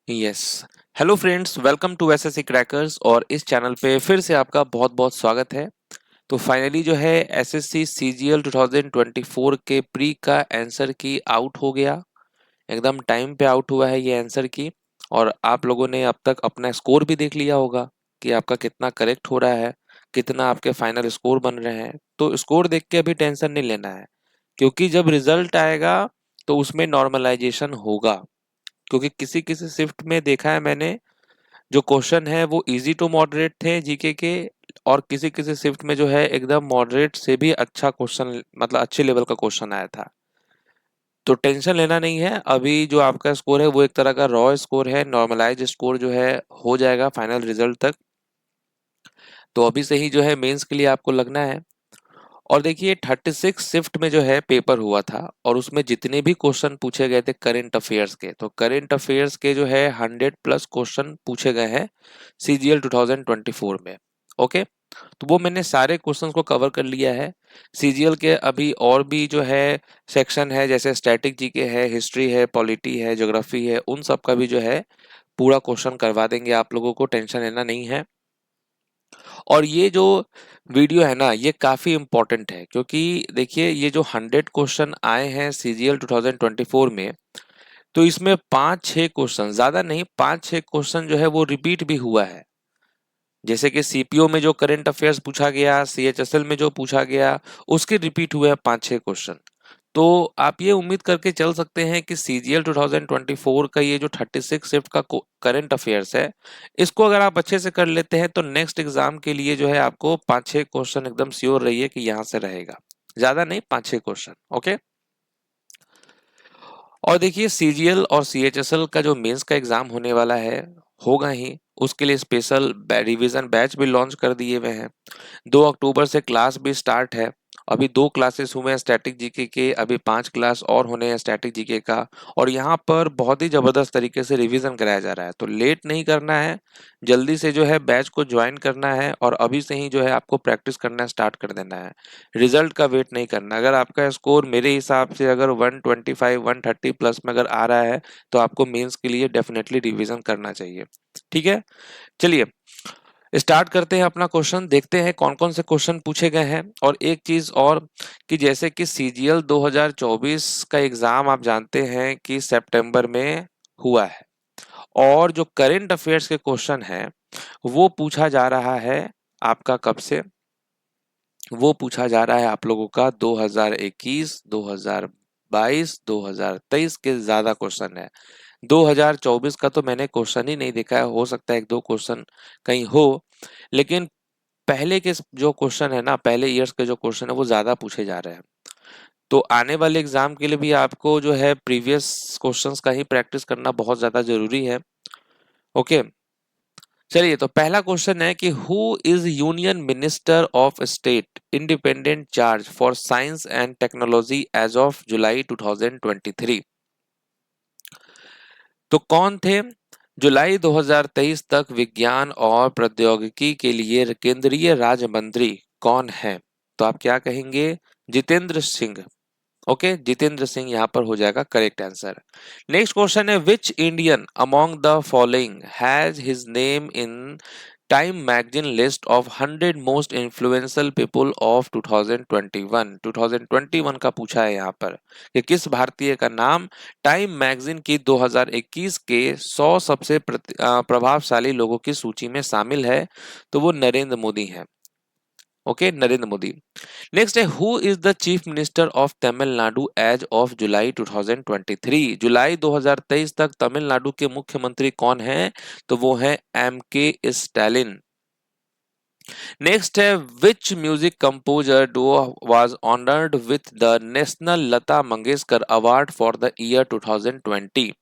Yes. Hello friends, welcome to SSC crackers. और इस channel पे फिर से आपका बहुत बहुत स्वागत है। तो फाइनली जो है एसएससी सीजीएल 2024 के प्री का आंसर की आउट हो गया। एकदम टाइम पे आउट हुआ है ये आंसर की। और आप लोगों ने अब तक अपना स्कोर भी देख लिया होगा कि आपका कितना करेक्ट हो रहा है, कितना आपके फाइनल स्कोर बन रहे हैं। तो स्कोर देख के अभी टेंशन नहीं लेना है, क्योंकि जब रिजल्ट आएगा तो उसमें नॉर्मलाइजेशन होगा। क्योंकि किसी किसी शिफ्ट में देखा है मैंने, जो क्वेश्चन है वो इजी टू मॉडरेट थे जीके के। और किसी किसी शिफ्ट में जो है एकदम मॉडरेट से भी अच्छा क्वेश्चन, मतलब अच्छे लेवल का क्वेश्चन आया था। तो टेंशन लेना नहीं है। अभी जो आपका स्कोर है वो एक तरह का रॉ स्कोर है, नॉर्मलाइज स्कोर जो है हो जाएगा फाइनल रिजल्ट तक। तो अभी से ही जो है मेंस के लिए आपको लगना है। और देखिए 36 शिफ्ट में जो है पेपर हुआ था, और उसमें जितने भी क्वेश्चन पूछे गए थे करंट अफेयर्स के, तो करंट अफेयर्स के जो है 100 प्लस क्वेश्चन पूछे गए हैं सीजीएल 2024 में। ओके, तो वो मैंने सारे क्वेश्चंस को कवर कर लिया है। सीजीएल के अभी और भी जो है सेक्शन है, जैसे स्टैटिक जीके है, हिस्ट्री है, पॉलिटी है, ज्योग्राफी है, उन सब का भी जो है पूरा क्वेश्चन करवा देंगे आप लोगों को, टेंशन लेना नहीं है। और ये जो वीडियो है ना, ये काफ़ी इम्पोर्टेंट है, क्योंकि देखिए ये जो 100 क्वेश्चन आए हैं सीजीएल 2024 में, तो इसमें 5-6 क्वेश्चन, ज़्यादा नहीं, 5-6 क्वेश्चन जो है वो रिपीट भी हुआ है। जैसे कि सीपीओ में जो करंट अफेयर्स पूछा गया, सीएचएसएल में जो पूछा गया, उसके रिपीट हुए हैं 5-6 क्वेश्चन। तो आप ये उम्मीद करके चल सकते हैं कि सीजीएल 2024 का ये जो 36 शिफ्ट का करंट अफेयर्स है, इसको अगर आप अच्छे से कर लेते हैं तो नेक्स्ट एग्जाम के लिए जो है आपको 5-6 क्वेश्चन एकदम श्योर रहिए कि यहाँ से रहेगा। ज्यादा नहीं, 5-6 क्वेश्चन। ओके। और देखिए सीजीएल और सीएचएसएल का जो मेंस का एग्जाम होने वाला है, होगा ही, उसके लिए स्पेशल रिवीजन बैच भी लॉन्च कर दिए हुए हैं। 2 अक्टूबर से क्लास भी स्टार्ट है। अभी 2 क्लासेस हुए हैं स्टैटिक जीके के, अभी 5 क्लास और होने हैं स्टैटिक जीके का। और यहाँ पर बहुत ही ज़बरदस्त तरीके से रिवीजन कराया जा रहा है, तो लेट नहीं करना है। जल्दी से जो है बैच को ज्वाइन करना है, और अभी से ही जो है आपको प्रैक्टिस करना स्टार्ट कर देना है। रिजल्ट का वेट नहीं करना। अगर आपका स्कोर मेरे हिसाब से अगर 125 130 प्लस में अगर आ रहा है, तो आपको मेंस के लिए डेफिनेटली रिवीजन करना चाहिए। ठीक है, चलिए स्टार्ट करते हैं अपना क्वेश्चन, देखते हैं कौन कौन से क्वेश्चन पूछे गए हैं। और एक चीज और, कि जैसे कि सीजीएल 2024 का एग्जाम आप जानते हैं कि सितंबर में हुआ है, और जो करंट अफेयर्स के क्वेश्चन है वो पूछा जा रहा है आपका कब से, वो पूछा जा रहा है आप लोगों का 2021, 2022, 2023 के ज्यादा क्वेश्चन है। 2024 का तो मैंने क्वेश्चन ही नहीं देखा है, हो सकता है एक दो क्वेश्चन कहीं हो, लेकिन पहले के जो क्वेश्चन है ना, पहले ईयर्स के जो क्वेश्चन है वो ज्यादा पूछे जा रहे हैं। तो आने वाले एग्जाम के लिए भी आपको जो है प्रीवियस क्वेश्चंस का ही प्रैक्टिस करना बहुत ज्यादा जरूरी है। ओके, चलिए तो पहला क्वेश्चन है कि who is union minister of state independent charge for science and technology as of July 2023। तो कौन थे जुलाई 2023 तक विज्ञान और प्रौद्योगिकी के लिए केंद्रीय राज्य मंत्री, कौन है? तो आप क्या कहेंगे? जितेंद्र सिंह। ओके, जितेंद्र सिंह यहाँ पर हो जाएगा करेक्ट आंसर। नेक्स्ट क्वेश्चन है which Indian among the following has his name in time magazine list of 100 most influential people of 2021 का पूछा है यहाँ पर, कि किस भारतीय का नाम टाइम मैगजीन की 2021 के 100 सबसे प्रभावशाली लोगों की सूची में शामिल है। तो वो नरेंद्र मोदी हैं। ओके, नरेंद्र मोदी। नेक्स्ट है who is the chief minister of Tamil Nadu as of July 2023। जुलाई 2023 तक तमिलनाडु के मुख्यमंत्री कौन हैं? तो वो है एम के स्टालिन। नेक्स्ट है which music composer duo was honoured with the national Lata Mangeshkar award for the year 2020।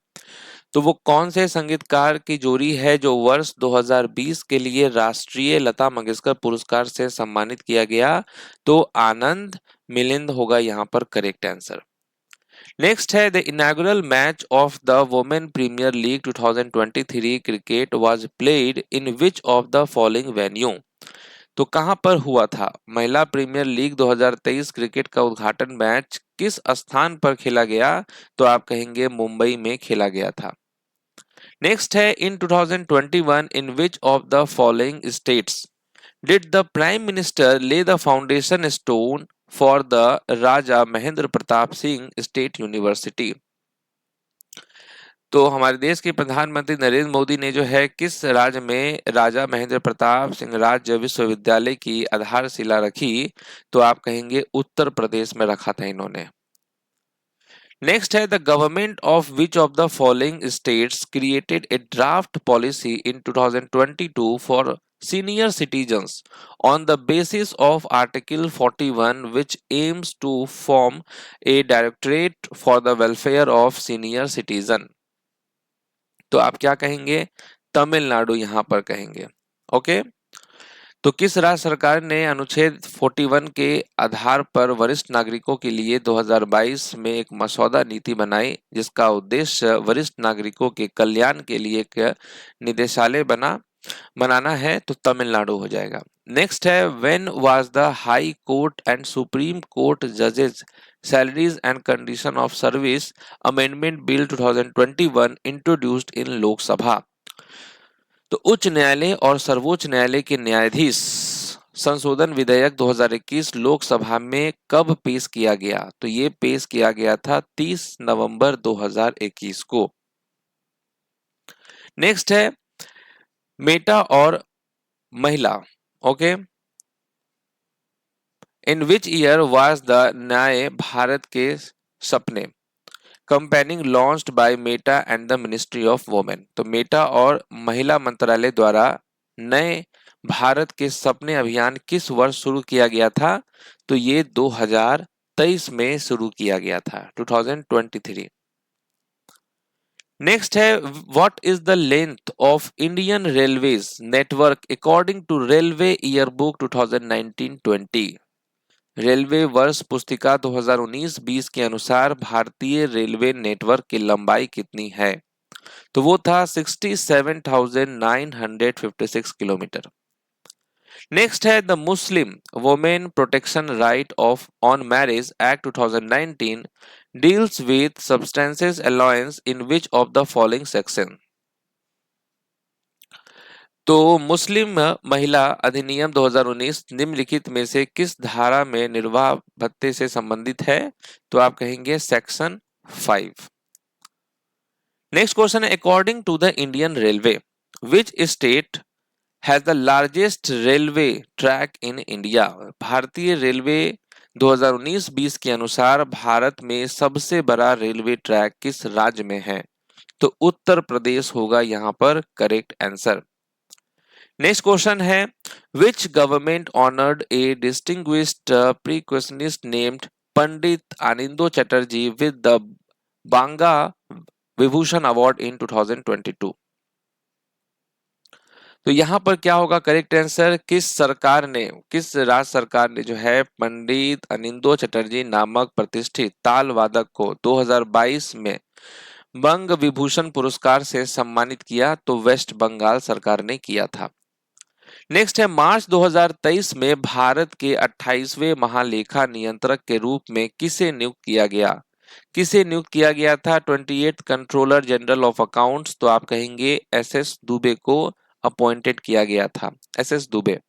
तो वो कौन से संगीतकार की जोड़ी है जो वर्ष 2020 के लिए राष्ट्रीय लता मंगेशकर पुरस्कार से सम्मानित किया गया? तो आनंद मिलिंद होगा यहाँ पर करेक्ट आंसर। नेक्स्ट है the inaugural match of the women premiere league 2023 cricket was played in which of the following venue. तो कहां पर हुआ था महिला प्रीमियर लीग 2023 क्रिकेट का उद्घाटन मैच, किस स्थान पर खेला गया? तो आप कहेंगे मुंबई में खेला गया था। नेक्स्ट है in 2021 in which of the following states did the prime minister lay the foundation stone for the Raja Mahendra Pratap Singh state university. तो हमारे देश के प्रधानमंत्री नरेंद्र मोदी ने जो है किस राज्य में राजा महेंद्र प्रताप सिंह राज्य विश्वविद्यालय की आधारशिला रखी? तो आप कहेंगे उत्तर प्रदेश में रखा था इन्होंने। नेक्स्ट है the government of which of the following states created a draft policy in 2022 for senior citizens on the basis of Article 41 which aims to form a directorate for the welfare of senior citizen। तो आप क्या कहेंगे? तमिलनाडु यहां पर कहेंगे। Okay, तो किस राज्य सरकार ने अनुच्छेद 41 के आधार पर वरिष्ठ नागरिकों के लिए 2022 में एक मसौदा नीति बनाई जिसका उद्देश्य वरिष्ठ नागरिकों के कल्याण के लिए एक निदेशालय बनाना है? तो तमिलनाडु हो जाएगा। नेक्स्ट है when was the high court and supreme court जजेस salaries and condition of service amendment bill 2021 introduced in Lok Sabha. तो उच्च न्यायालय और सर्वोच्च न्यायालय के न्यायाधीश संशोधन विधेयक 2021 लोकसभा में कब पेश किया गया? तो ये पेश किया गया था 30 नवंबर 2021 को। नेक्स्ट है मेटा और महिला। Okay, in which year was the नए भारत के सपने campaigning launched by Meta and the ministry of women. तो मेटा और महिला मंत्रालय द्वारा नए भारत के सपने अभियान किस वर्ष शुरू किया गया था? तो ये 2023 में शुरू किया गया था, 2023। नेक्स्ट है what is the length of Indian railways network according to railway yearbook 2019-20। Railway वर्ष पुस्तिका 2019-20 के अनुसार भारतीय रेलवे नेटवर्क की लंबाई कितनी है? तो वो था 67,956 किलोमीटर। नेक्स्ट है the Muslim women protection right of on marriage act 2019 deals with substances allowance in which of the following section. तो मुस्लिम महिला अधिनियम 2019 निम्नलिखित में से किस धारा में निर्वाह भत्ते से संबंधित है? तो आप कहेंगे सेक्शन 5। नेक्स्ट क्वेश्चन है according to the Indian railway which state has the largest railway track in India. भारतीय रेलवे 2019-20 के अनुसार भारत में सबसे बड़ा रेलवे ट्रैक किस राज्य में है? तो उत्तर प्रदेश होगा यहाँ पर करेक्ट आंसर। नेक्स्ट क्वेश्चन है which government honoured a distinguished percussionist named Pandit Anando Chatterjee with the Banga Vibhushan award in 2022। तो यहाँ पर क्या होगा करेक्ट आंसर? किस राज्य सरकार ने जो है पंडित अनिंदो चटर्जी नामक प्रतिष्ठित ताल वादक को 2022 में बंग विभूषण पुरस्कार से सम्मानित किया? तो वेस्ट बंगाल सरकार ने किया था। नेक्स्ट है मार्च 2023 में भारत के 28वें महालेखा नियंत्रक के रूप में किसे नियुक्त किया गया? किसे नियुक्त किया गया था? 28th controller general of accounts. तो आप कहेंगे एसएस दुबे को अपॉइंटेड किया गया था, एसएस दुबे।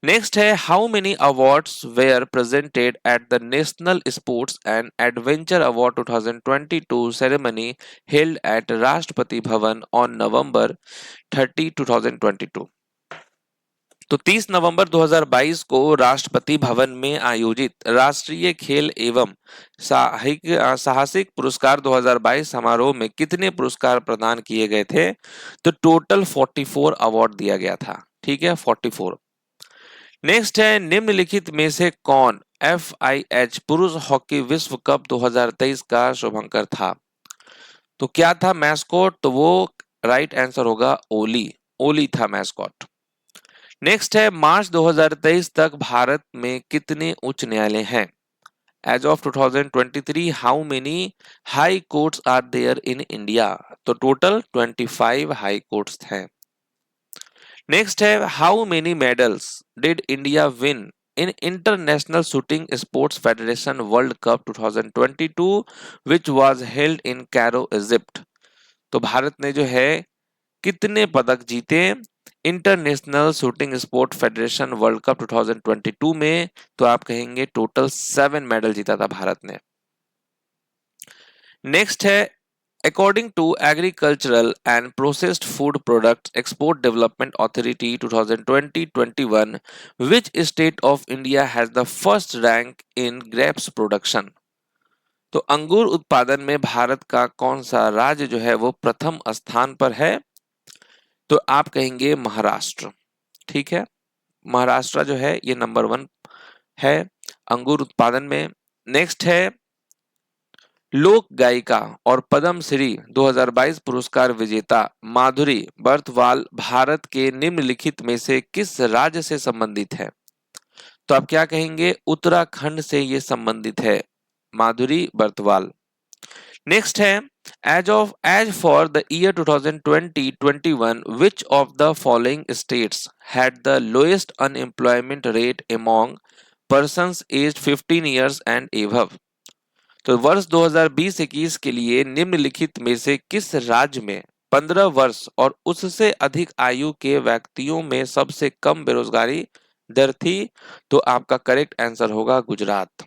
नेक्स्ट है how many awards were presented at the national sports and adventure award 2022 ceremony held at Rashtrapati Bhavan on November 30, 2022। तो 30 नवंबर 2022 को राष्ट्रपति भवन में आयोजित राष्ट्रीय खेल एवं साहसिक पुरस्कार 2022 समारोह में कितने पुरस्कार प्रदान किए गए थे? तो टोटल 44 अवार्ड दिया गया था। ठीक है, 44। नेक्स्ट है निम्नलिखित में से कौन FIH पुरुष हॉकी विश्व कप 2023 का शुभंकर था? तो क्या था मैस्कॉट? तो वो राइट आंसर होगा ओली था मैस्कॉट। नेक्स्ट है मार्च 2023 तक भारत में कितने उच्च न्यायालय हैं? As of 2023 how many high courts are there in India? तो टोटल 25 हाई कोर्ट्स हैं। नेक्स्ट है how many medals did India win in international shooting sports federation world cup 2022 which was held in Cairo Egypt. तो भारत ने जो है कितने पदक जीते international shooting sport federation world cup 2022 में? तो आप कहेंगे टोटल 7 मेडल जीता था भारत ने। नेक्स्ट है according to agricultural and processed food products export development authority 2020-21 which state of India has the first rank in grapes production? तो अंगूर उत्पादन में भारत का कौन सा राज्य जो है वो प्रथम स्थान पर है? तो आप कहेंगे महाराष्ट्र। ठीक है, महाराष्ट्र जो है ये नंबर 1 है अंगूर उत्पादन में। नेक्स्ट है लोक गायिका और पद्म श्री 2022 पुरस्कार विजेता माधुरी बर्तवाल भारत के निम्नलिखित में से किस राज्य से संबंधित है? तो आप क्या कहेंगे? उत्तराखंड से ये संबंधित है माधुरी बर्तवाल। नेक्स्ट है as for the year 2020-21 which of the following states had the lowest unemployment rate among persons aged 15 years and above? तो वर्ष 2020-21 के लिए निम्नलिखित में से किस राज्य में 15 वर्ष और उससे अधिक आयु के व्यक्तियों में सबसे कम बेरोजगारी दर थी? तो आपका करेक्ट आंसर होगा गुजरात।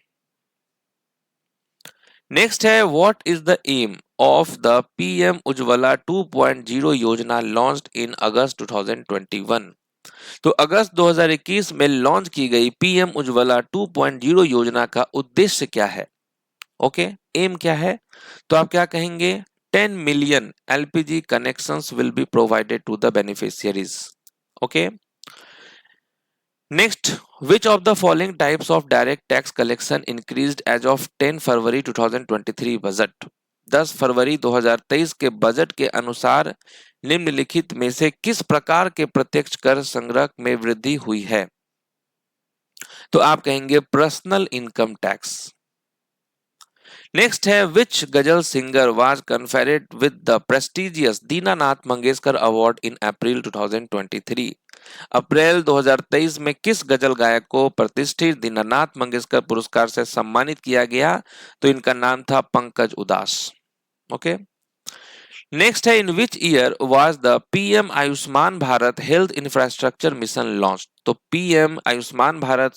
नेक्स्ट है what is the aim of the PM Ujjwala 2.0 Yojana launched in अगस्त 2021? तो अगस्त 2021 में लॉन्च की गई पीएम उज्ज्वला 2.0 योजना का उद्देश्य क्या है? ओके, एम क्या है? तो आप क्या कहेंगे? 10 million LPG connections will be provided to the beneficiaries. Okay, next which of the following types of direct tax collection increased as of 10 February 2023 budget? 10 फरवरी 2023 के बजट के अनुसार निम्नलिखित में से किस प्रकार के प्रत्यक्ष कर संग्रह में वृद्धि हुई है? तो आप कहेंगे पर्सनल इनकम टैक्स। नेक्स्ट है which ghazal singer was conferred with the prestigious Dinanath Mangeshkar award in April 2023? अप्रैल 2023 में किस गजल गायक को प्रतिष्ठित दीनानाथ मंगेशकर पुरस्कार से सम्मानित किया गया? तो इनका नाम था पंकज उदास। ओके, नेक्स्ट है in which year was the PM Ayushman Bharat health infrastructure mission launch? तो PM Ayushman Bharat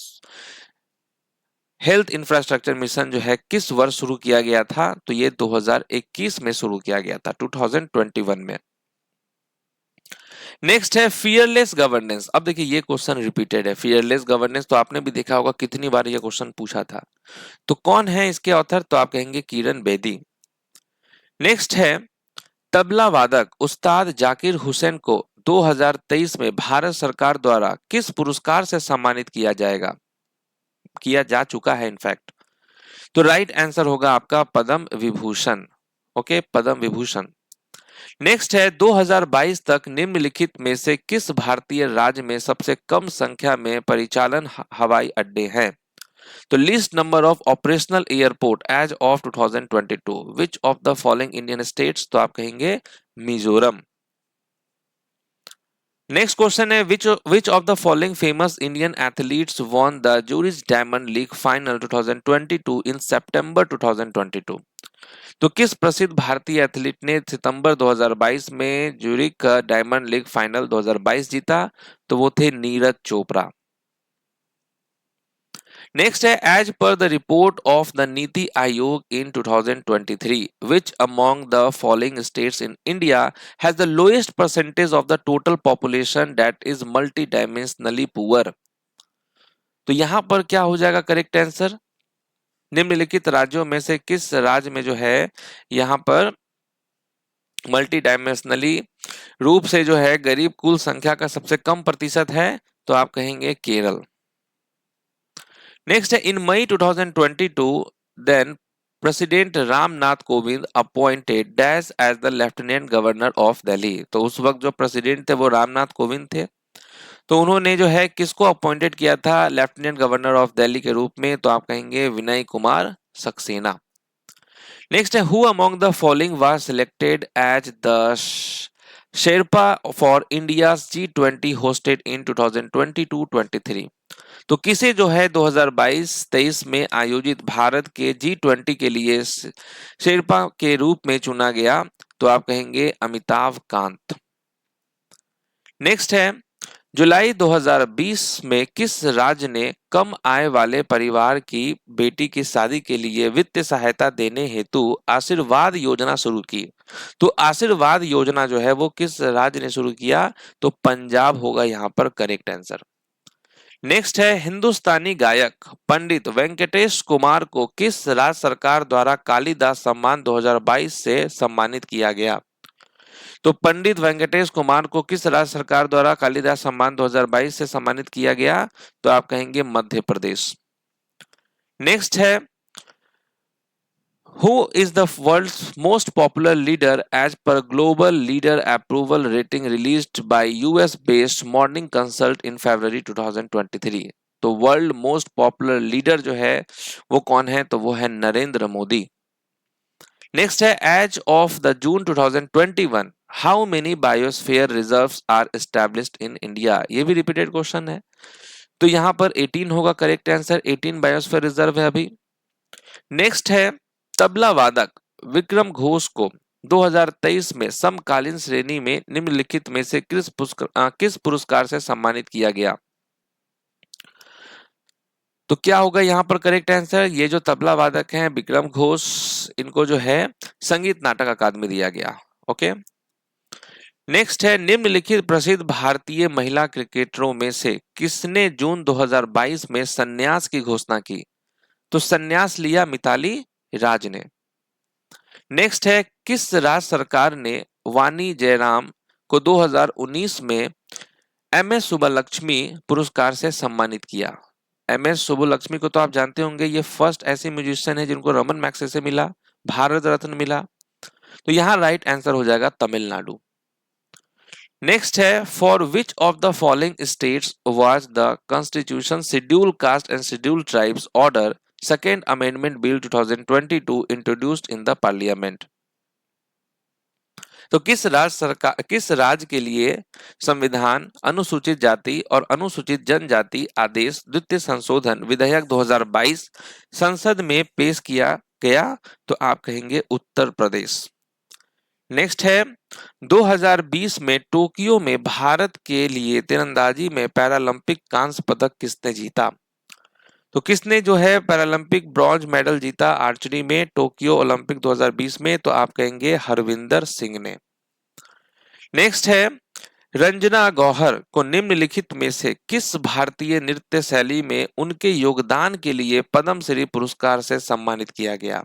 health infrastructure mission जो है किस वर्ष शुरू किया गया था? तो ये 2021 में शुरू किया गया था, 2021 में। नेक्स्ट है फियरलेस गवर्नेंस। अब देखिए ये क्वेश्चन रिपीटेड है, फियरलेस गवर्नेंस तो आपने भी देखा होगा कितनी बार ये क्वेश्चन पूछा था। तो कौन है इसके ऑथर? तो आप कहेंगे किरण बेदी। नेक्स्ट है तबला वादक उस्ताद जाकिर हुसैन को 2023 में भारत सरकार द्वारा किस पुरस्कार से सम्मानित किया जा चुका है इनफैक्ट? तो राइट आंसर होगा आपका पद्म विभूषण। ओके, पद्म विभूषण। नेक्स्ट है 2022 तक निम्नलिखित में से किस भारतीय राज्य में सबसे कम संख्या में परिचालन हवाई अड्डे हैं? तो list number of operational airport as of 2022 which of the following Indian states? तो आप कहेंगे मिजोरम। नेक्स्ट क्वेश्चन है which of the following famous Indian athletes won the Zurich diamond league final 2022 in September 2022? तो किस प्रसिद्ध भारतीय एथलीट ने सितंबर 2022 में ज्यूरिख का डायमंड लीग फाइनल 2022 जीता? तो वो थे नीरज चोपड़ा। नेक्स्ट है as per the report of the NITI Aayog in 2023 which among the following states in India has the lowest percentage of the total population that is multi dimensionally poor? तो यहां पर क्या हो जाएगा करेक्ट आंसर? निम्नलिखित राज्यों में से किस राज्य में जो है यहां पर मल्टी डायमेंशनली रूप से जो है गरीब कुल संख्या का सबसे कम प्रतिशत है? तो आप कहेंगे केरल। नेक्स्ट है in May 2022 then president Ramnath Kovind appointed dash as the lieutenant governor of Delhi. तो उस वक्त जो प्रेसिडेंट थे वो रामनाथ कोविंद थे, तो उन्होंने जो है किसको अपॉइंटेड किया था लेफ्टिनेंट गवर्नर ऑफ दिल्ली के रूप में? तो आप कहेंगे विनय कुमार सक्सेना। नेक्स्ट है who among the following was selected as the sherpa for India G20 hosted in 2022-23? तो किसे जो है 2022-23 में आयोजित भारत के G20 के लिए शेरपा के रूप में चुना गया? तो आप कहेंगे अमिताभ कांत। नेक्स्ट है, जुलाई 2020 में किस राज्य ने कम आय वाले परिवार की बेटी की शादी के लिए वित्तीय सहायता देने हेतु आशीर्वाद योजना शुरू की? तो आशीर्वाद योजना जो है वो किस राज्य ने शुरू किया? तो पंजाब होगा यहाँ पर करेक्ट आंसर। नेक्स्ट है, हिंदुस्तानी गायक पंडित वेंकटेश कुमार को किस राज्य सरकार द्वारा कालिदास सम्मान 2022 से सम्मानित किया गया? तो पंडित वेंकटेश कुमार को किस राज्य सरकार द्वारा कालिदास सम्मान 2022 से सम्मानित किया गया? तो आप कहेंगे मध्य प्रदेश। नेक्स्ट है, who is the world's most popular leader as per global leader approval rating released by US based Morning Consult in February 2023? तो वर्ल्ड मोस्ट पॉपुलर लीडर जो है वो कौन है? तो वो है नरेंद्र मोदी। नेक्स्ट है, as of the June 2021 how many biosphere reserves are established in India? ये भी रिपीटेड क्वेश्चन है, तो यहाँ पर 18 होगा करेक्ट आंसर। 18 बायोस्फीयर रिजर्व है अभी। नेक्स्ट है, तबला वादक विक्रम घोष को 2023 में समकालीन श्रेणी में निम्नलिखित में से किस पुरस्कार से सम्मानित किया गया? तो क्या होगा यहाँ पर करेक्ट आंसर? ये जो तबला वादक हैं विक्रम घोष, इनको जो है संगीत नाटक अकादमी दिया गया। ओके। नेक्स्ट है, निम्नलिखित प्रसिद्ध भारतीय महिला क्रिकेटरों में से किसने जून 2022 में संन्यास की घोषणा की? तो संन्यास लिया मिताली राज ने। नेक्स्ट है, किस राज्य सरकार ने वानी जयराम को 2019 में एमएस सुब्बलक्ष्मी पुरस्कार से सम्मानित किया? एमएस सुब्बलक्ष्मी को तो आप जानते होंगे, ये फर्स्ट ऐसे म्यूजिशियन है जिनको रमन मैग्सेसे से मिला, भारत रत्न मिला। तो यहाँ राइट आंसर हो जाएगा तमिलनाडु। नेक्स्ट है, for which of the following states was the constitution schedule caste and schedule tribes order second amendment bill 2022 introduced in the parliament? तो किस राज्य के लिए संविधान अनुसूचित जाति और अनुसूचित जनजाति आदेश द्वितीय संशोधन विधेयक 2022 संसद में पेश किया गया? तो आप कहेंगे उत्तर प्रदेश। नेक्स्ट है, 2020 में टोक्यो में भारत के लिए तीरंदाजी में पैरालंपिक कांस्य पदक किसने जीता? तो किसने जो है पैरालंपिक ब्रॉन्ज मेडल जीता आर्चरी में टोक्यो ओलंपिक 2020 में? तो आप कहेंगे हरविंदर सिंह ने। नेक्स्ट है, रंजना गौहर को निम्नलिखित में से किस भारतीय नृत्य शैली में उनके योगदान के लिए पद्म श्री पुरस्कार से सम्मानित किया गया?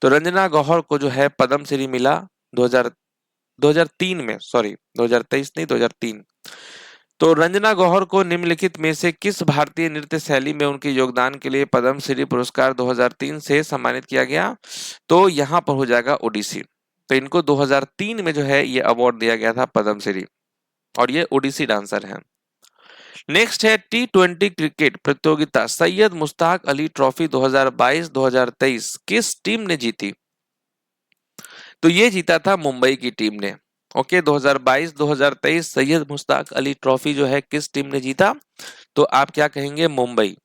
तो रंजना गौहर को जो है पद्म श्री मिला 2003 में, सॉरी 2023 नहीं 2003। तो रंजना गौहर को निम्नलिखित में से किस भारतीय नृत्य शैली में उनके योगदान के लिए पद्म श्री पुरस्कार 2003 से सम्मानित किया गया? तो यहाँ पर हो जाएगा ओडिसी। तो इनको 2003 में जो है ये अवार्ड दिया गया था पद्म श्री, और ये ओडिसी डांसर हैं। नेक्स्ट है, T20 क्रिकेट प्रतियोगिता सैयद मुश्ताक अली ट्रॉफी 2022-2023 किस टीम ने जीती? तो ये जीता था मुंबई की टीम ने। ओके, 2022-2023 सैयद मुश्ताक अली ट्रॉफी जो है किस टीम ने जीता? तो आप क्या कहेंगे? मुंबई।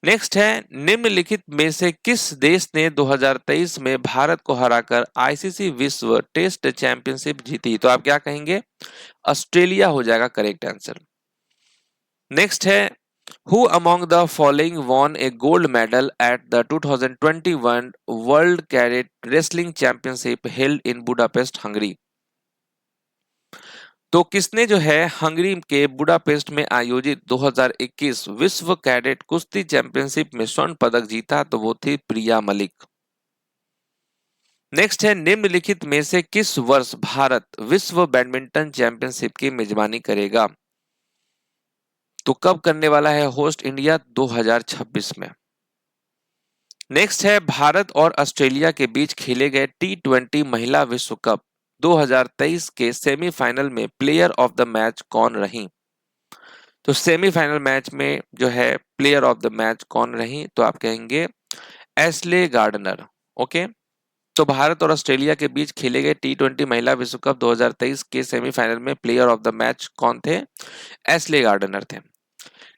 नेक्स्ट है, निम्नलिखित में से किस देश ने 2023 में भारत को हराकर आईसीसी विश्व टेस्ट चैंपियनशिप जीती? तो आप क्या कहेंगे? ऑस्ट्रेलिया हो जाएगा करेक्ट आंसर। नेक्स्ट है, who among the following von A gold medal at the 2021 world cadet wrestling championship held in Budapest Hungary? तो किसने जो है हंगरी के बुडापेस्ट में आयोजित 2021 विश्व कैडेट कुश्ती चैंपियनशिप में स्वर्ण पदक जीता? तो वो थी प्रिया मलिक। नेक्स्ट है, निम्नलिखित में से किस वर्ष भारत विश्व बैडमिंटन चैंपियनशिप की मेजबानी करेगा? तो कब करने वाला है होस्ट इंडिया? 2026 में। नेक्स्ट है, भारत और ऑस्ट्रेलिया के बीच खेले गए T20 महिला विश्व कप 2023 के सेमीफाइनल में प्लेयर ऑफ द मैच कौन रही? तो सेमीफाइनल मैच में जो है प्लेयर ऑफ द मैच कौन रही? तो आप कहेंगे एशले गार्डनर। ओके, तो भारत और ऑस्ट्रेलिया के बीच खेले गए T20 महिला विश्व कप 2023 के सेमीफाइनल में प्लेयर ऑफ द मैच कौन थे? एशले गार्डनर थे।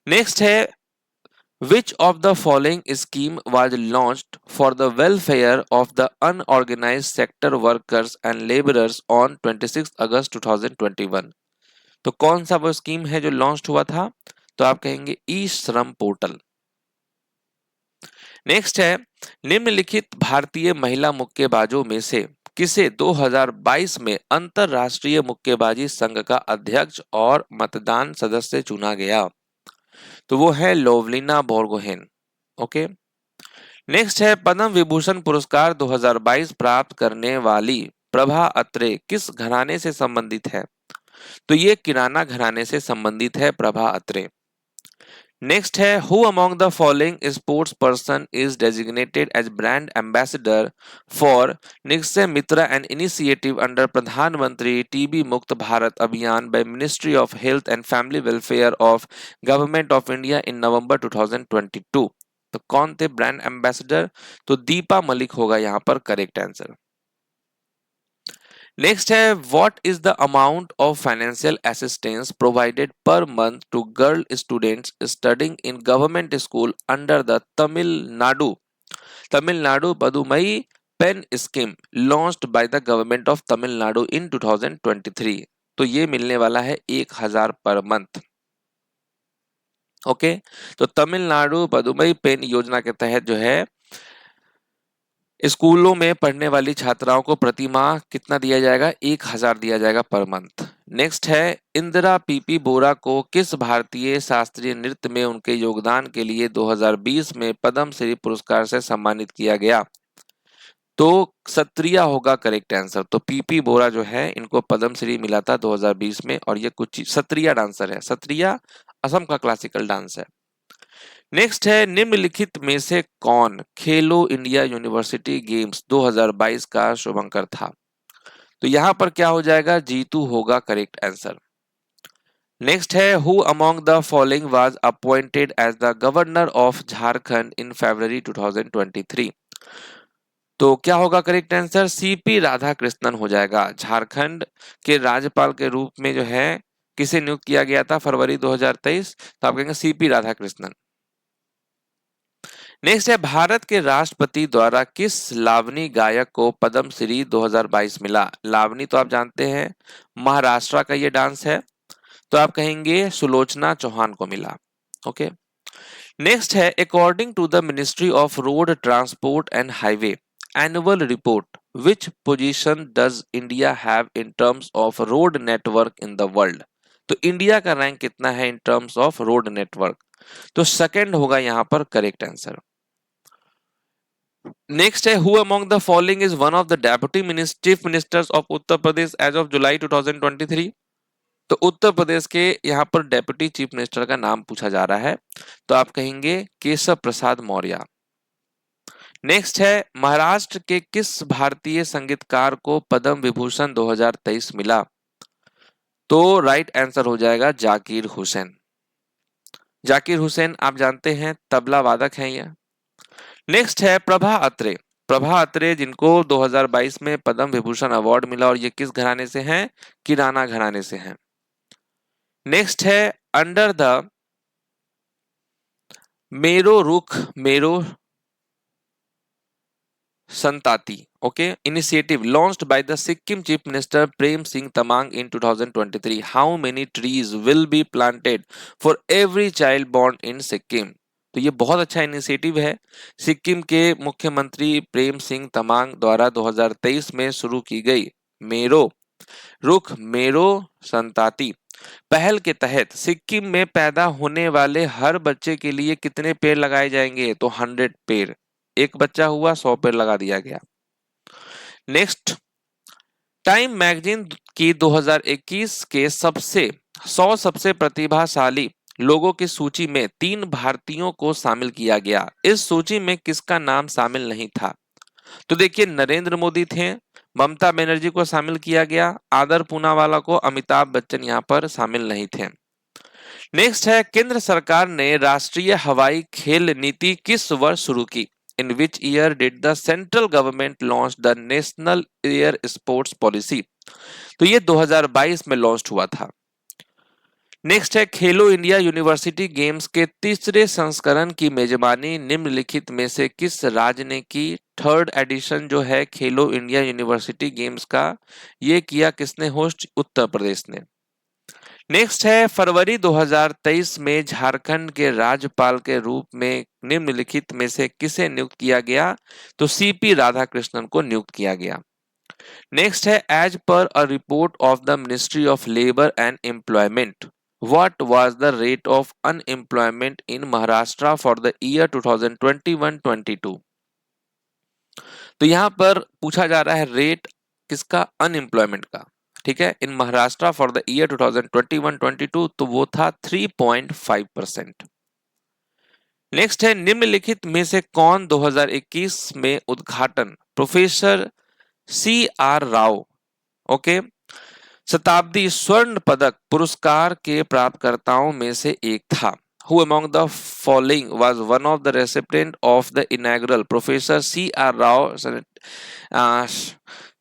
नेक्स्ट है Which of the following scheme was launched for the welfare of the unorganized sector workers and laborers on 26 अगस्त 2021? तो कौन सा वो स्कीम है जो लॉन्च हुआ था? तो आप कहेंगे ई श्रम पोर्टल। नेक्स्ट है निम्नलिखित भारतीय महिला मुक्केबाजों में से किसे 2022 में अंतरराष्ट्रीय मुक्केबाजी संघ का अध्यक्ष और मतदान सदस्य चुना गया? तो वो है लोवलिना बोर्गोहेन। ओके। नेक्स्ट है पद्म विभूषण पुरस्कार 2022 प्राप्त करने वाली प्रभा अत्रे किस घराने से संबंधित है? तो ये किराना घराने से संबंधित है प्रभा अत्रे। नेक्स्ट है who among the following sports person is designated as brand ambassador for Nikshay Mitra and initiative under Pradhan Mantri TB Mukt Bharat Abhiyan by ministry of health and family welfare of government of India in November 2022? तो कौन थे ब्रांड एम्बेसडर? तो दीपा मलिक होगा यहाँ पर correct answer. Next है what is the amount of financial assistance provided per month to girl students studying in government school under the Tamil Nadu Pudhumai Penn scheme launched by the government of Tamil Nadu in 2023? तो ये मिलने वाला है 1000 पर मंथ। ओके। तो Tamil Nadu Pudhumai pen योजना के तहत जो है स्कूलों में पढ़ने वाली छात्राओं को प्रति माह कितना दिया जाएगा? 1000 दिया जाएगा पर मंथ। नेक्स्ट है इंदिरा पीपी बोरा को किस भारतीय शास्त्रीय नृत्य में उनके योगदान के लिए 2020 में पद्म श्री पुरस्कार से सम्मानित किया गया? तो सत्रिया होगा करेक्ट आंसर। तो पीपी बोरा जो है इनको पद्म श्री मिला था 2020 में और ये कुछ सत्रिया डांसर है। सत्रिया असम का क्लासिकल डांस है। नेक्स्ट है निम्नलिखित में से कौन खेलो इंडिया यूनिवर्सिटी गेम्स 2022 का शुभंकर था? तो यहां पर क्या हो जाएगा? जीतू होगा करेक्ट आंसर। नेक्स्ट है who among the following was appointed as the governor of Jharkhand in February 2023? तो क्या होगा करेक्ट आंसर? सीपी राधाकृष्णन हो जाएगा। झारखंड के राज्यपाल के रूप में जो है किसे नियुक्त किया गया था फरवरी 2023? तो आप कहेंगे सीपी राधाकृष्णन। नेक्स्ट है भारत के राष्ट्रपति द्वारा किस लावनी गायक को पद्म श्री 2022 मिला? लावनी तो आप जानते हैं महाराष्ट्र का ये डांस है। तो आप कहेंगे सुलोचना चौहान को मिला। ओके। नेक्स्ट है according to the ministry of road transport and highway annual report which position does India have in terms of road network in the world? तो इंडिया का रैंक कितना है in terms of road network? तो second होगा यहाँ पर correct answer. Next है who among the following is one of the deputy chief ministers of Uttar Pradesh as of July 2023? तो उत्तर प्रदेश के यहाँ पर डेप्यूटी चीफ मिनिस्टर का नाम पूछा जा रहा है। तो आप कहेंगे केशव प्रसाद मौर्य। नेक्स्ट है महाराष्ट्र के किस भारतीय संगीतकार को पद्म विभूषण 2023 मिला? तो राइट आंसर हो जाएगा जाकिर हुसैन। जाकिर हुसैन आप जानते हैं तबला वादक हैं ये। नेक्स्ट है प्रभा अत्रे। प्रभा अत्रे जिनको 2022 में पद्म विभूषण अवार्ड मिला और ये किस घराने से हैं? किराना घराने से हैं। नेक्स्ट है under the Mero Rukh Mero Santati okay initiative launched by the Sikkim chief minister Prem Singh Tamang in 2023 how many trees will be planted for every child born in Sikkim? तो ये बहुत अच्छा इनिशिएटिव है सिक्किम के मुख्यमंत्री प्रेम सिंह तमांग द्वारा 2023 में शुरू की गई मेरो रुख मेरो संताति पहल के तहत सिक्किम में पैदा होने वाले हर बच्चे के लिए कितने पेड़ लगाए जाएंगे? तो 100 पेड़। एक बच्चा हुआ 100 पेड़ लगा दिया गया। नेक्स्ट टाइम मैगजीन की 2021 के 100 सबसे प्रतिभाशाली लोगों की सूची में 3 भारतीयों को शामिल किया गया। इस सूची में किसका नाम शामिल नहीं था? तो देखिए नरेंद्र मोदी थे, ममता बनर्जी को शामिल किया गया, आदर पूनावाला को, अमिताभ बच्चन यहाँ पर शामिल नहीं थे। नेक्स्ट है केंद्र सरकार ने राष्ट्रीय हवाई खेल नीति किस वर्ष शुरू की? In which year did the central government launch the national air sports policy? तो ये 2022 में लॉन्च हुआ था। नेक्स्ट है खेलो इंडिया यूनिवर्सिटी गेम्स के तीसरे संस्करण की मेजबानी निम्नलिखित में से किस राज्य ने की। थर्ड एडिशन जो है खेलो इंडिया यूनिवर्सिटी गेम्स का, ये किया किसने होस्ट? उत्तर प्रदेश ने। नेक्स्ट है फरवरी 2023 में झारखंड के राज्यपाल के रूप में निम्नलिखित में से किसे नियुक्त किया गया? तो सीपी राधाकृष्णन को नियुक्त किया गया। नेक्स्ट है as per a report of the ministry of labour and employment, what was the rate of unemployment in Maharashtra for the year 2021-22? तो यहां पर पूछा जा रहा है रेट किसका? अनएम्प्लॉयमेंट का। ठीक है, इन महाराष्ट्र फॉर द ईयर 2021-22 तो वो था 3.5%। नेक्स्ट है निम्नलिखित में से कौन 2021 में उद्घाटन professor C R Rao okay शताब्दी स्वर्ण पदक पुरस्कार के प्राप्तकर्ताओं में से एक था? Who among the following was one of the recipient of the inaugural Professor C.R. Rao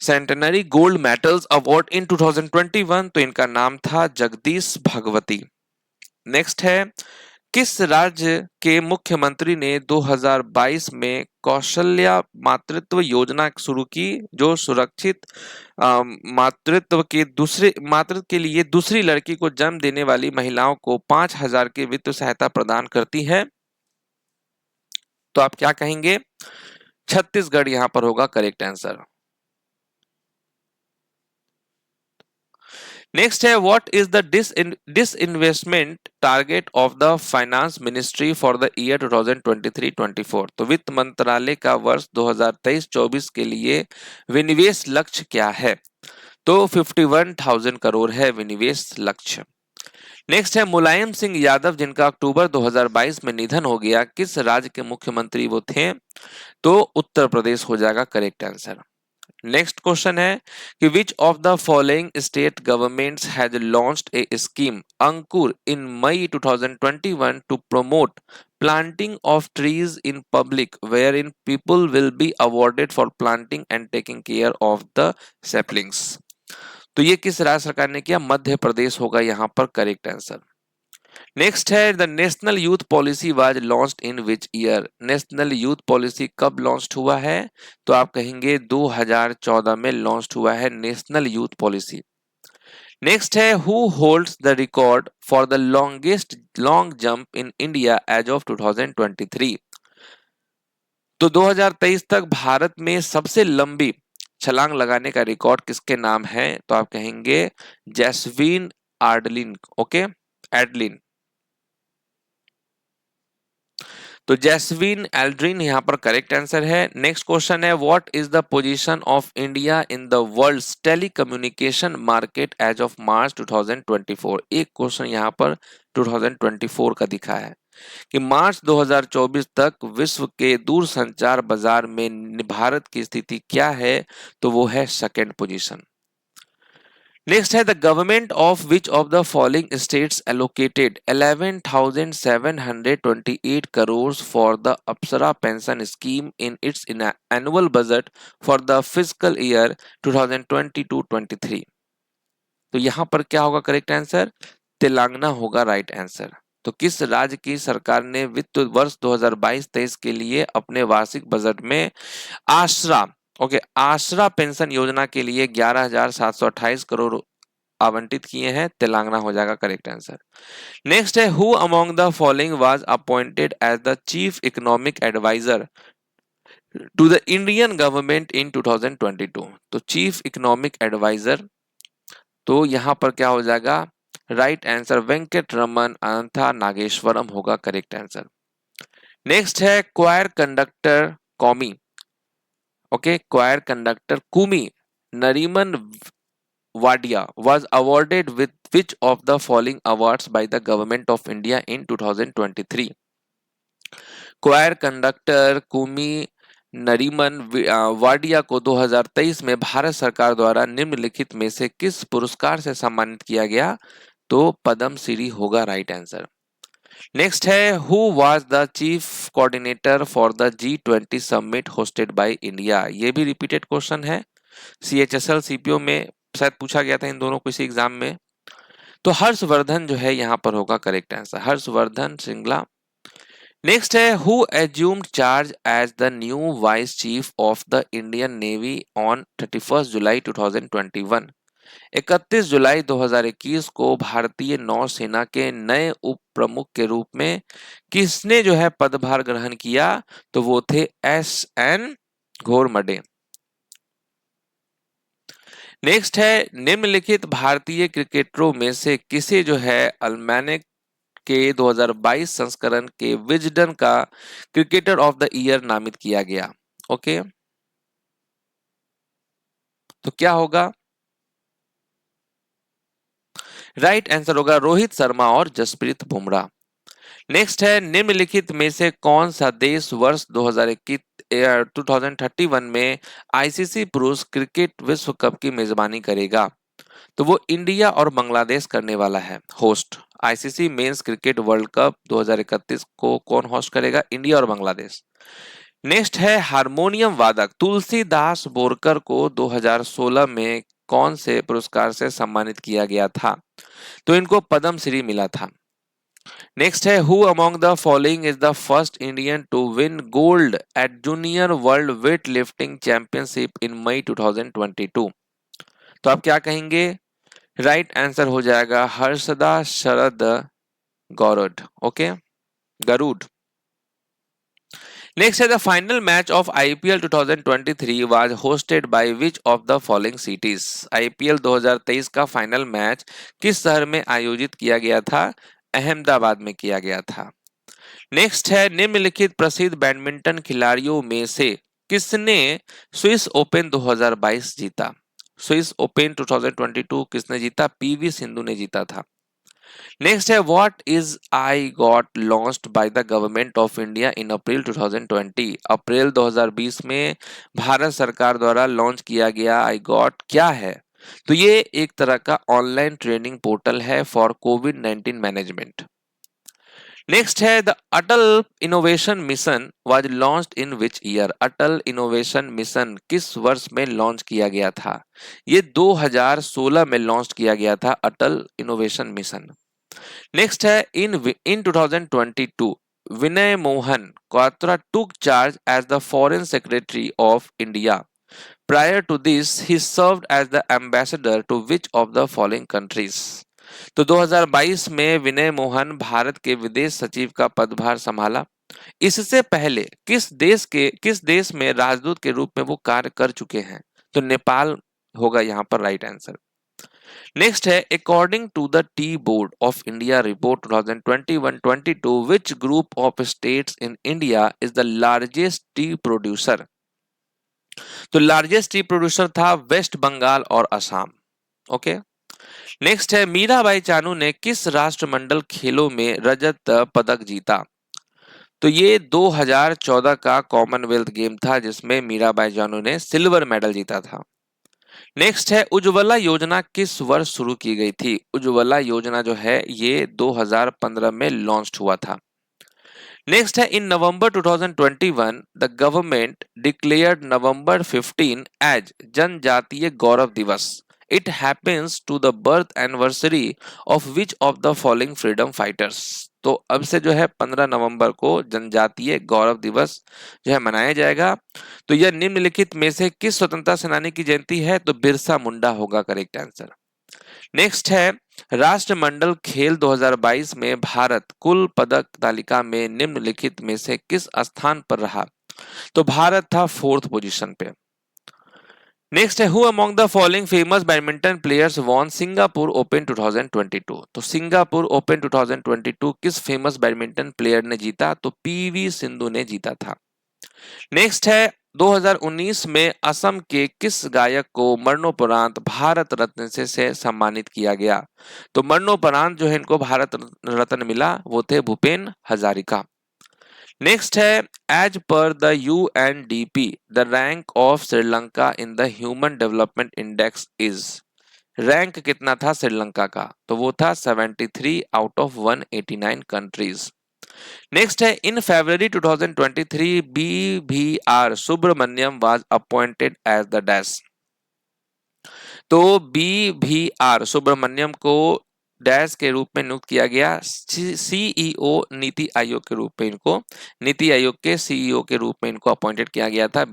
Centenary Gold Medals Award in 2021? तो इनका नाम था जगदीश भगवती। नेक्स्ट है किस राज्य के मुख्यमंत्री ने 2022 में कौशल्या मातृत्व योजना शुरू की, जो सुरक्षित मातृत्व के लिए दूसरी लड़की को जन्म देने वाली महिलाओं को 5,000 की वित्तीय सहायता प्रदान करती है? तो आप क्या कहेंगे? छत्तीसगढ़ यहां पर होगा करेक्ट आंसर। नेक्स्ट है what is the disinvestment target of the finance ministry for the year 2023-24? तो वित्त मंत्रालय का वर्ष 2023-24 के लिए विनिवेश लक्ष्य क्या है? तो 51,000 करोड़ है विनिवेश लक्ष्य। नेक्स्ट है मुलायम सिंह यादव जिनका अक्टूबर 2022 में निधन हो गया, किस राज्य के मुख्यमंत्री वो थे? तो उत्तर प्रदेश हो जाएगा करेक्ट आंसर। नेक्स्ट क्वेश्चन है कि which of the following state governments has launched a scheme Ankur in May 2021 to promote planting of trees in public wherein people will be awarded for planting and taking care of the saplings? तो ये किस राज्य सरकार ने किया? मध्य प्रदेश होगा यहाँ पर करेक्ट आंसर। नेक्स्ट है the national youth policy was launched in which year? National youth policy कब लॉन्च हुआ है? तो आप कहेंगे 2014 में लॉन्च हुआ है नेशनल यूथ पॉलिसी। नेक्स्ट है who holds the record for the longest long jump in India as of 2023? तो 2023 तक भारत में सबसे लंबी छलांग लगाने का रिकॉर्ड किसके नाम है? तो आप कहेंगे जैस्वीन आर्डलिन ओके एडलिन। तो जैस्वीन एल्ड्रिन यहाँ पर करेक्ट आंसर है। नेक्स्ट क्वेश्चन है what is the position of India in the world's telecommunication market as of March 2024? एक क्वेश्चन यहाँ पर 2024 का दिखा है कि मार्च 2024 तक विश्व के दूरसंचार बाजार में भारत की स्थिति क्या है? तो वो है सेकंड पोजीशन। नेक्स्ट है the government of which of the following states allocated 11,728 crore for the Apsara pension scheme in its annual budget for the physical year 2022-23? तो यहां पर क्या होगा करेक्ट आंसर? तेलंगाना होगा राइट आंसर। तो किस राज्य की सरकार ने वित्त वर्ष 2022-23 के लिए अपने वार्षिक बजट में आसरा पेंशन योजना के लिए 11,728 करोड़ आवंटित किए हैं? तेलंगाना हो जाएगा करेक्ट आंसर। नेक्स्ट है who among the following was appointed as the chief economic adviser to the Indian government in 2022? तो चीफ इकोनॉमिक एडवाइजर, तो यहां पर क्या हो जाएगा राइट आंसर? वेंकट रमन अनंथा नागेश्वरम होगा करेक्ट आंसर। नेक्स्ट है क्वायर कंडक्टर कौमी choir conductor Kumi Nariman Wadia was awarded with which of the following awards by the Government of India in 2023? Choir conductor Kumi Nariman Wadia को 2023 में भारत सरकार द्वारा निम्नलिखित में से किस पुरस्कार से सम्मानित किया गया? तो पद्म श्री होगा राइट आंसर। नेक्स्ट है who was the chief coordinator for the G20 summit hosted by India? ये भी रिपीटेड क्वेश्चन है, CHSL CPO में शायद पूछा गया था इन दोनों किसी एग्जाम में। तो हर्षवर्धन जो है यहाँ पर होगा correct answer, Harshvardhan Shringla. Next है who assumed charge as the new vice chief of the Indian navy on 31 जुलाई 2021। 31 जुलाई 2021 को भारतीय नौसेना के नए उप प्रमुख के रूप में किसने जो है पदभार ग्रहण किया? तो वो थे एस.एन. घोरमडे। नेक्स्ट है निम्नलिखित भारतीय क्रिकेटरों में से किसे जो है अल्मैनेक के 2022 संस्करण के विजडन का क्रिकेटर ऑफ द ईयर नामित किया गया? ओके, तो क्या होगा? राइट आंसर होगा रोहित शर्मा और जसप्रीत बुमराह। नेक्स्ट है निम्नलिखित में से कौन सा देश वर्ष 2031 में आईसीसी पुरुष क्रिकेट विश्व कप की मेजबानी करेगा? तो वो इंडिया और बांग्लादेश करने वाला है host. ICC men's cricket world cup 2031 को कौन होस्ट करेगा? इंडिया और बांग्लादेश। नेक्स्ट है हारमोनियम वादक तुलसीदास बोरकर को 2016 में कौन से पुरस्कार से सम्मानित किया गया था? तो इनको पद्म श्री मिला था। नेक्स्ट है who among the following is the first Indian to win gold at junior world weightlifting championship in May 2022। तो आप क्या कहेंगे? राइट आंसर हो जाएगा हर्षदा शरद गौरड। ओके, गरुड। नेक्स्ट है the final match of IPL 2023 was hosted by which of the following cities? IPL 2023 का final match किस शहर में आयोजित किया गया था? अहमदाबाद में किया गया था। नेक्स्ट है निम्नलिखित प्रसिद्ध बैडमिंटन खिलाड़ियों में से किसने स्विस ओपन 2022 जीता? स्विस ओपन 2022 किसने जीता? पीवी सिंधु ने जीता था। नेक्स्ट है what is iGOT launched by the government of India in April 2020। अप्रैल 2020 में भारत सरकार द्वारा लॉन्च किया गया आई गॉट क्या है? तो ये एक तरह का ऑनलाइन ट्रेनिंग पोर्टल है फॉर कोविड 19 मैनेजमेंट। नेक्स्ट है the Atal innovation mission was launched in which year? Atal innovation mission किस वर्ष में लॉन्च किया गया था? ये 2016 में लॉन्च किया गया था अटल इनोवेशन मिशन। नेक्स्ट है in 2022 Vinay Mohan Kwatra took charge as the foreign secretary of India. Prior to this, he served as the ambassador to which of the following countries? तो 2022 में विनय मोहन भारत के विदेश सचिव का पदभार संभाला। इससे पहले किस देश में राजदूत के रूप में वो कार्य कर चुके हैं? तो नेपाल होगा यहाँ पर राइट आंसर। नेक्स्ट है according to the tea board of India report 2021-22 which group of states in India is the largest tea producer? तो लार्जेस्ट टी प्रोड्यूसर था वेस्ट बंगाल और असम। ओके, नेक्स्ट है मीराबाई चानू ने किस राष्ट्रमंडल खेलों में रजत पदक जीता? तो ये 2014 का कॉमनवेल्थ गेम था जिसमें मीराबाई चानू ने सिल्वर मेडल जीता था। नेक्स्ट है उज्ज्वला योजना किस वर्ष शुरू की गई थी? उज्ज्वला योजना जो है ये 2015 में लॉन्च हुआ था। नेक्स्ट है in November 2021 the government declared November 15 as Janjatiya Gaurav Divas. It happens to the birth anniversary of which of the following freedom fighters. तो अब से जो है 15 नवंबर को जनजातीय गौरव दिवस जो है मनाया जाएगा। तो यह निम्नलिखित में से किस स्वतंत्रता सेनानी की जयंती है? तो बिरसा मुंडा होगा करेक्ट आंसर। नेक्स्ट है राष्ट्रमंडल खेल 2022 में भारत कुल पदक तालिका में निम्नलिखित में से किस स्थान पर रहा? तो भारत था 4th पोजीशन पे। नेक्स्ट है who among the following famous badminton players won Singapore open 2022। तो सिंगापुर ओपन 2022 किस फेमस बैडमिंटन प्लेयर ने जीता? तो पीवी सिंधु ने जीता था। नेक्स्ट है 2019 में असम के किस गायक को मरणोपरांत भारत रत्न से सम्मानित किया गया? तो मरणोपरांत जो है इनको भारत रत्न मिला वो थे भूपेन हजारिका। नेक्स्ट है as per the UNDP the rank of Sri Lanka in the human development index is. Rank कितना था श्रीलंका का? तो वो था 73 आउट ऑफ 189 कंट्रीज। नेक्स्ट है in February 2023 BVR Subrahmanyam was appointed as the dash. तो BVR सुब्रमण्यम को डैश के रूप में नियुक्त किया गया। सीईओ नीति आयोग के रूप में इनको, नीति आयोग के सीईओ के रूप में इनको अपॉइंटेड किया गया था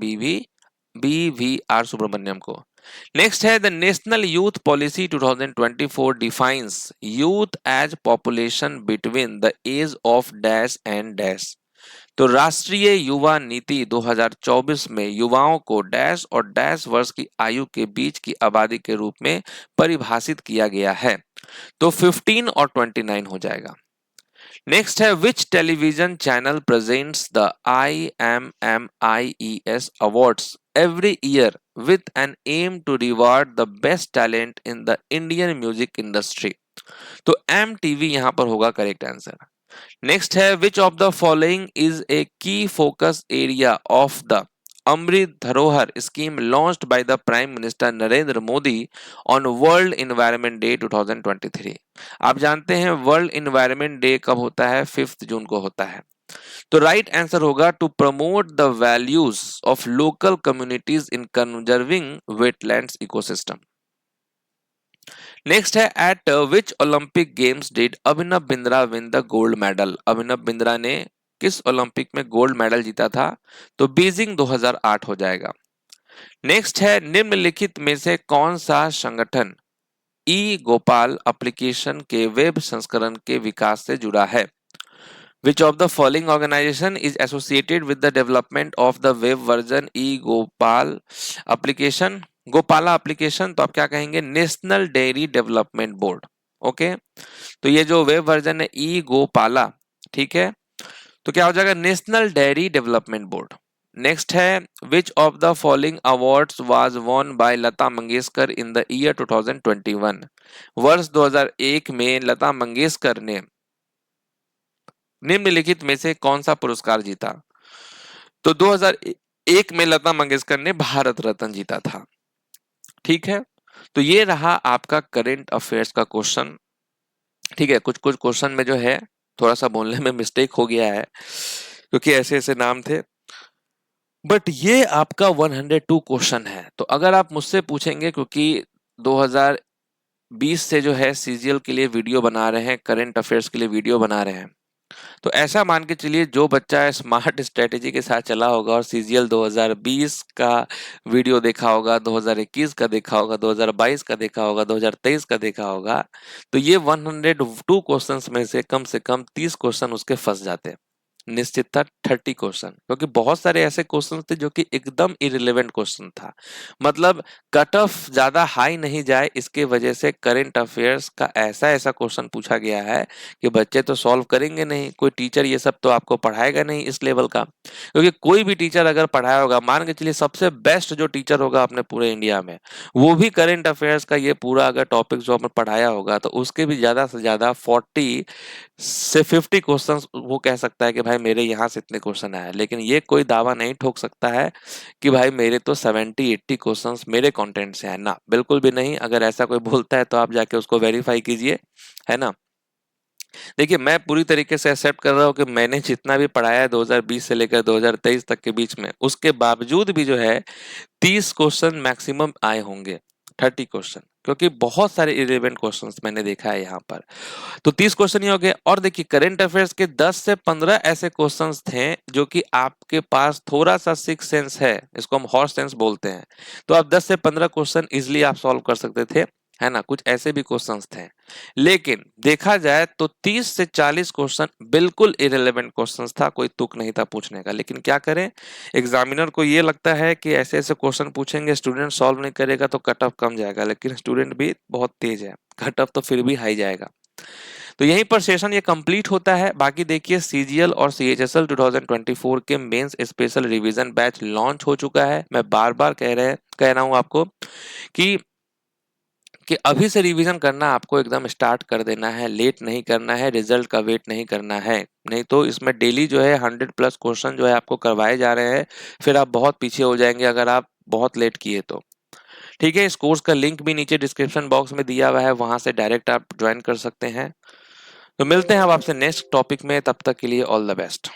BVR सुब्रमण्यम को। नेक्स्ट है the national youth policy 2024 defines youth as population between the age of dash and dash. तो राष्ट्रीय युवा नीति 2024 में युवाओं को डैश और डैश वर्ष की आयु के बीच की आबादी के रूप में परिभाषित किया गया है। तो 15 और 29 हो जाएगा। नेक्स्ट है which television channel presents the IMMIES awards every year with an aim to reward the best talent in the Indian music industry। तो MTV यहां पर होगा करेक्ट आंसर। नेक्स्ट है which of the following is a की focus area of the अमृत धरोहर scheme launched by the prime minister Narendra Modi on world environment day 2023। आप जानते हैं वर्ल्ड इन्वायरमेंट डे कब होता है? 5 जून को होता है। तो राइट आंसर होगा to promote the values of local communities in conserving wetlands ecosystem. Next है at which Olympic games did Abhinav Bindra win the gold medal. Abhinav Bindra ने किस ओलंपिक में गोल्ड मेडल जीता था? तो बीजिंग 2008 हो जाएगा। नेक्स्ट है निम्नलिखित में से कौन सा संगठन ई गोपाल एप्लीकेशन के वेब संस्करण के विकास से जुड़ा है? Which of the following organization is associated with the development of the web version e-Gopal application? Gopala application, तो आप क्या कहेंगे? National dairy development board. Okay, तो ये जो वेब वर्जन है ई गोपाला, ठीक है, तो क्या हो जाएगा? National dairy development board. Next है which of the following awards was won by Lata Mangeshkar in the year 2021। वर्ष 2001 में लता मंगेशकर ने निम्नलिखित में से कौन सा पुरस्कार जीता? तो 2001 में लता मंगेशकर ने भारत रत्न जीता था। ठीक है, तो ये रहा आपका करंट अफेयर्स का क्वेश्चन। ठीक है, कुछ कुछ क्वेश्चन में जो है थोड़ा सा बोलने में मिस्टेक हो गया है क्योंकि ऐसे ऐसे नाम थे, बट ये आपका 102 क्वेश्चन है। तो अगर आप मुझसे पूछेंगे, क्योंकि 2020 से जो है सीजीएल के लिए वीडियो बना रहे हैं, करंट अफेयर्स के लिए वीडियो बना रहे हैं, तो ऐसा मान के चलिए जो बच्चा स्मार्ट स्ट्रेटेजी के साथ चला होगा और सीजीएल 2020 का वीडियो देखा होगा, 2021 का देखा होगा, 2022 का देखा होगा, 2023 का देखा होगा, तो ये 102 क्वेश्चंस में से कम 30 क्वेश्चन उसके फंस जाते। निश्चित था 30 क्वेश्चन, क्योंकि बहुत सारे ऐसे क्वेश्चन थे जो कि एकदम इरिलेवेंट क्वेश्चन था। मतलब कट ऑफ ज्यादा हाई नहीं जाए, इसके वजह से करंट अफेयर्स का ऐसा ऐसा क्वेश्चन पूछा गया है कि बच्चे तो सॉल्व करेंगे नहीं, कोई टीचर ये सब तो आपको पढ़ाएगा नहीं इस लेवल का। क्योंकि कोई भी टीचर अगर पढ़ाया होगा, मान के चलिए सबसे बेस्ट जो टीचर होगा अपने पूरे इंडिया में, वो भी करंट अफेयर्स का ये पूरा अगर टॉपिक जो हमें पढ़ाया होगा, तो उसके भी ज्यादा से ज्यादा 40 से 50 क्वेश्चन वो कह सकता है कि भाई मेरे यहाँ से इतने क्वेश्चन आए। लेकिन ये कोई दावा नहीं ठोक सकता है कि भाई मेरे तो 70-80 क्वेश्चंस मेरे कंटेंट से है ना, बिल्कुल भी नहीं। अगर ऐसा कोई बोलता है तो आप जाके उसको वेरीफाई कीजिए, है ना। देखिए, मैं पूरी तरीके से एक्सेप्ट कर रहा हूँ कि मैंने जितना भी पढ़ाया है 2020 से लेकर 2023 तक के बीच में, उसके बावजूद भी जो है 30 क्वेश्चन मैक्सिमम आए होंगे, 30 क्वेश्चन, क्योंकि बहुत सारे इरेलेवेंट क्वेश्चंस मैंने देखा है यहाँ पर। तो 30 क्वेश्चन ही हो गए। और देखिए, करंट अफेयर्स के 10 से 15 ऐसे क्वेश्चंस थे जो कि आपके पास थोड़ा सा सिक्स सेंस है, इसको हम हॉर्स सेंस बोलते हैं, तो आप 10 से 15 क्वेश्चन इजिली आप सॉल्व कर सकते थे, है ना। कुछ ऐसे भी क्वेश्चंस थे, लेकिन देखा जाए तो 30 से 40 क्वेश्चन बिल्कुल इरेलेवेंट क्वेश्चंस था, कोई तुक नहीं था पूछने का। लेकिन क्या करें, एग्जामिनर को ये लगता है कि ऐसे ऐसे क्वेश्चन पूछेंगे, स्टूडेंट सॉल्व नहीं करेगा तो कट ऑफ कम जाएगा, लेकिन स्टूडेंट भी बहुत तेज है, कट ऑफ तो फिर भी हाई जाएगा। तो यहीं पर सेशन ये कंप्लीट होता है। बाकी देखिए, सीजीएल और सीएचएसएल 2024 के mains special revision batch launch हो चुका है। मैं बार बार कह रहा हूं आपको कि अभी से रिवीजन करना आपको एकदम स्टार्ट कर देना है, लेट नहीं करना है, रिजल्ट का वेट नहीं करना है। नहीं तो इसमें डेली जो है 100+ क्वेश्चन जो है आपको करवाए जा रहे हैं, फिर आप बहुत पीछे हो जाएंगे अगर आप बहुत लेट किए तो। ठीक है, इस कोर्स का लिंक भी नीचे डिस्क्रिप्शन बॉक्स में दिया हुआ है, वहां से डायरेक्ट आप ज्वाइन कर सकते हैं। तो मिलते हैं अब आपसे नेक्स्ट टॉपिक में, तब तक के लिए ऑल द बेस्ट।